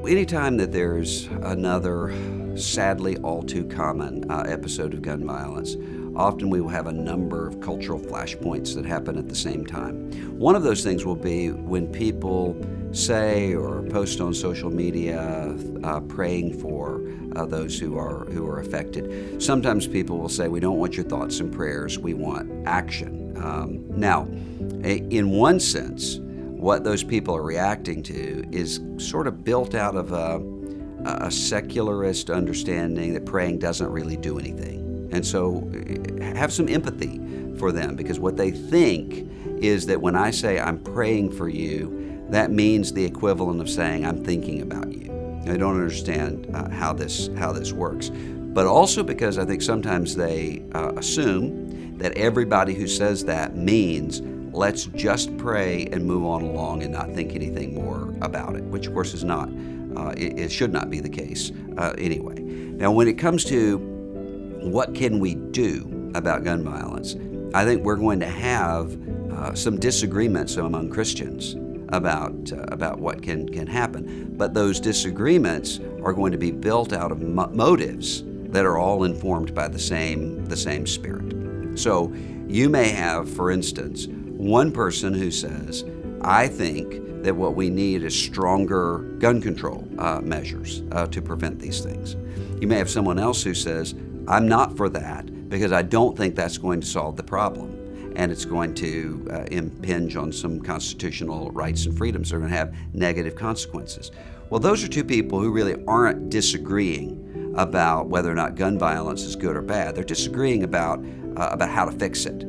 Anytime that there's another, sadly all too common episode of gun violence, often we will have a number of cultural flashpoints that happen at the same time. One of those things will be when people say or post on social media praying for those who are affected. Sometimes people will say, we don't want your thoughts and prayers, we want action. Now, in one sense, what those people are reacting to is sort of built out of a secularist understanding that praying doesn't really do anything. And so have some empathy for them, because what they think is that when I say I'm praying for you, that means the equivalent of saying I'm thinking about you. They don't understand how this works. But also because I think sometimes they assume that everybody who says that means let's just pray and move on along and not think anything more about it, which of course is not, it should not be the case anyway. Now, when it comes to what can we do about gun violence, I think we're going to have some disagreements among Christians about what can happen. But those disagreements are going to be built out of motives that are all informed by the same spirit. So you may have, for instance, one person who says, I think that what we need is stronger gun control measures to prevent these things. You may have someone else who says, I'm not for that because I don't think that's going to solve the problem, and it's going to impinge on some constitutional rights and freedoms that are going to have negative consequences. Well, those are two people who really aren't disagreeing about whether or not gun violence is good or bad. They're disagreeing about how to fix it.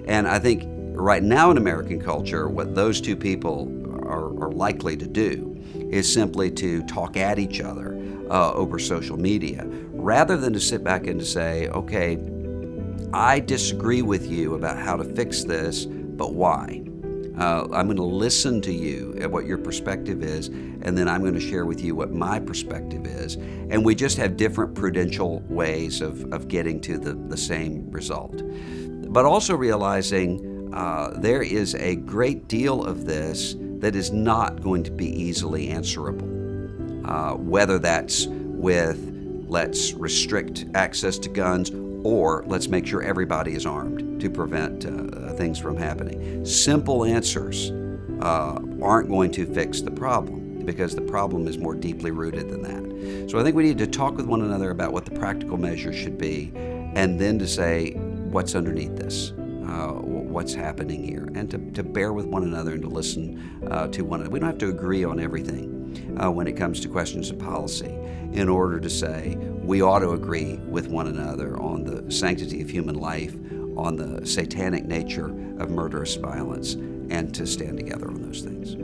And I think right now in American culture, what those two people are likely to do is simply to talk at each other over social media, rather than to sit back and to say, okay, I disagree with you about how to fix this, but why? I'm going to listen to you at what your perspective is, and then I'm going to share with you what my perspective is. And we just have different prudential ways of getting to the same result. But also realizing there is a great deal of this that is not going to be easily answerable, whether that's with let's restrict access to guns or let's make sure everybody is armed to prevent things from happening. Simple answers aren't going to fix the problem, because the problem is more deeply rooted than that. So I think we need to talk with one another about what the practical measures should be, and then to say what's underneath this, what's happening here, and to bear with one another and to listen to one another. We don't have to agree on everything when it comes to questions of policy in order to say we ought to agree with one another on the sanctity of human life, on the satanic nature of murderous violence, and to stand together on those things.